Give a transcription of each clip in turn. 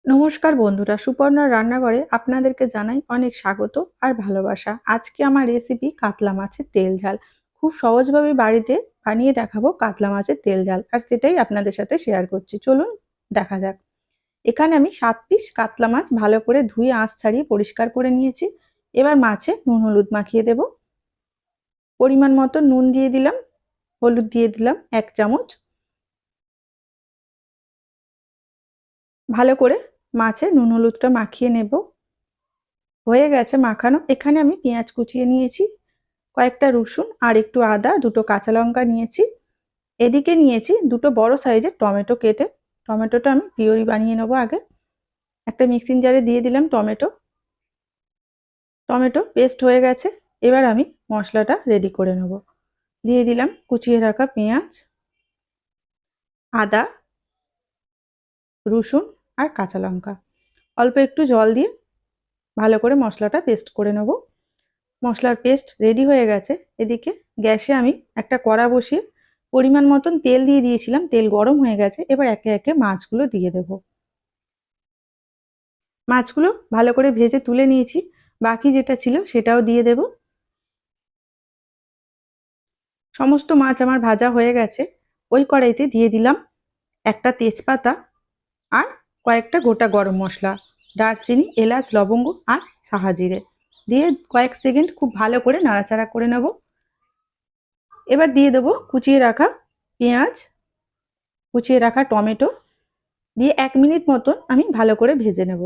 নমস্কার বন্ধুরা, সুপর্ণার রান্নাঘরে আপনাদেরকে জানাই অনেক স্বাগত আর ভালোবাসা। আজকে আমার রেসিপি কাতলা মাছের তেল ঝাল। খুব সহজভাবে বাড়িতে বানিয়ে দেখাবো কাতলা মাছের তেল ঝাল, আর সেটাই আপনাদের সাথে শেয়ার করছি। চলুন দেখা যাক। এখানে আমি 7 পিস কাতলা মাছ ভালো করে ধুয়ে আঁশ ছাড়িয়ে পরিষ্কার করে নিয়েছি। এবার মাছে নুন হলুদ মাখিয়ে দেব। পরিমাণ মতো নুন দিয়ে দিলাম, হলুদ দিয়ে দিলাম 1 চামচ। ভালো করে মাছে নুন হলুদটা মাখিয়ে নেব। হয়ে গেছে মাখানো। এখানে আমি পেঁয়াজ কুচিয়ে নিয়েছি, কয়েকটা রসুন আর একটু আদা, দুটো কাঁচা লঙ্কা নিয়েছি। এদিকে নিয়েছি দুটো বড় সাইজের টমেটো কেটে। টমেটোটা আমি পিউরি বানিয়ে নেবো আগে। একটা মিক্সিং জারে দিয়ে দিলাম টমেটো। টমেটো পেস্ট হয়ে গেছে। এবার আমি মশলাটা রেডি করে নেব। দিয়ে দিলাম কুচিয়ে রাখা পেঁয়াজ, আদা, রসুন আর কাঁচা লঙ্কা। অল্প একটু জল দিয়ে ভালো করে মশলাটা পেস্ট করে নেব। মশলার পেস্ট রেডি হয়ে গেছে। এদিকে গ্যাসে আমি একটা কড়া বসিয়ে পরিমাণ মতন তেল দিয়ে দিয়েছিলাম। তেল গরম হয়ে গেছে। এবার একে একে মাছগুলো দিয়ে দেব। মাছগুলো ভালো করে ভেজে তুলে নিয়েছি। বাকি যেটা ছিল সেটাও দিয়ে দেব। সমস্ত মাছ আমার ভাজা হয়ে গেছে। ওই কড়াইতে দিয়ে দিলাম একটা তেজপাতা আর কয়েকটা গোটা গরম মশলা, দারচিনি, এলাচ, লবঙ্গ আর সাহা জিরে দিয়ে কয়েক সেকেন্ড খুব ভালো করে নাড়াচাড়া করে নেব। এবার দিয়ে দেবো কুচিয়ে রাখা পেঁয়াজ, কুচিয়ে রাখা টমেটো দিয়ে 1 মিনিট মতন আমি ভালো করে ভেজে নেব।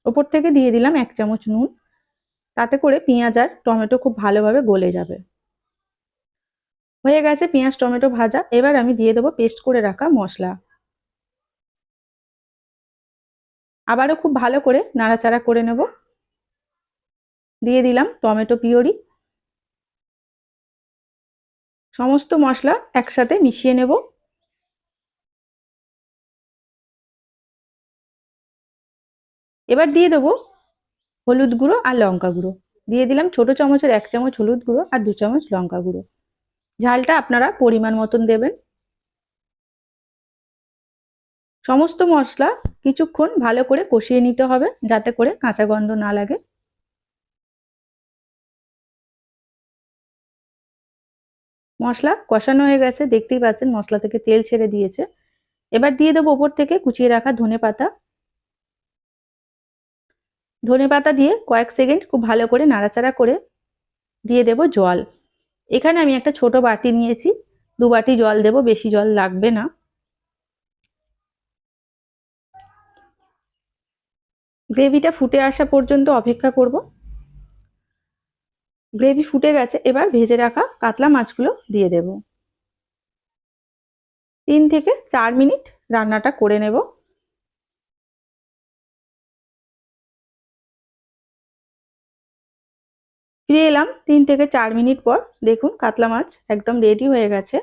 ওপর থেকে দিয়ে দিলাম 1 চামচ নুন। তাতে করে পেঁয়াজ আর টমেটো খুব ভালোভাবে গলে যাবে। হয়ে গেছে পেঁয়াজ টমেটো ভাজা। এবার আমি দিয়ে দেবো পেস্ট করে রাখা মশলা। আবারও খুব ভালো করে নাড়াচাড়া করে নেব। দিয়ে দিলাম টমেটো পিউরি। সমস্ত মশলা একসাথে মিশিয়ে নেব। এবার দিয়ে দেবো হলুদ গুঁড়ো আর লঙ্কা গুঁড়ো। দিয়ে দিলাম ছোট চামচের 1 চামচ হলুদ গুঁড়ো আর 2 চামচ লঙ্কা গুঁড়ো। ঝালটা আপনারা পরিমাণ মতন দেবেন। সমস্ত মশলা কিছুক্ষণ ভালো করে কষিয়ে নিতে হবে, যাতে করে কাঁচা গন্ধ না লাগে। মশলা কষানো হয়ে গেছে, দেখতেই পাচ্ছেন মশলা থেকে তেল ছেড়ে দিয়েছে। এবার দিয়ে দেবো ওপর থেকে কুচিয়ে রাখা ধনেপাতা। ধনেপাতা দিয়ে কয়েক সেকেন্ড খুব ভালো করে নাড়াচাড়া করে দিয়ে দেব জল। এখানে আমি একটা ছোট বাটি নিয়েছি, 2 বাটি জল দেব, বেশি জল লাগবে না। গ্রেভিটা ফুটে আসা পর্যন্ত অপেক্ষা করব। গ্রেভি ফুটে গেছে। এবার ভেজে রাখা কাতলা মাছগুলো দিয়ে দেব। 3 থেকে 4 মিনিট রান্নাটা করে নেব। ফিরে এলাম 3 থেকে 4 মিনিট পর। দেখুন কাতলা মাছ একদম রেডি হয়ে গেছে।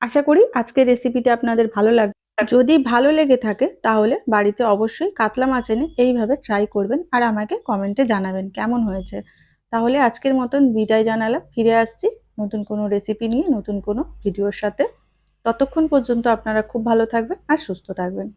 আশা করি আজকের রেসিপিটা আপনাদের ভালো লাগবে। যদি ভালো লেগে থাকে তাহলে বাড়িতে অবশ্যই কাতলা মাছ এনে এইভাবে ট্রাই করবেন আর আমাকে কমেন্টে জানাবেন কেমন হয়েছে। তাহলে আজকের মতন বিদায় জানালাম। ফিরে আসছি নতুন কোনো রেসিপি নিয়ে, নতুন কোনো ভিডিওর সাথে। ততক্ষণ পর্যন্ত আপনারা খুব ভালো থাকবেন আর সুস্থ থাকবেন।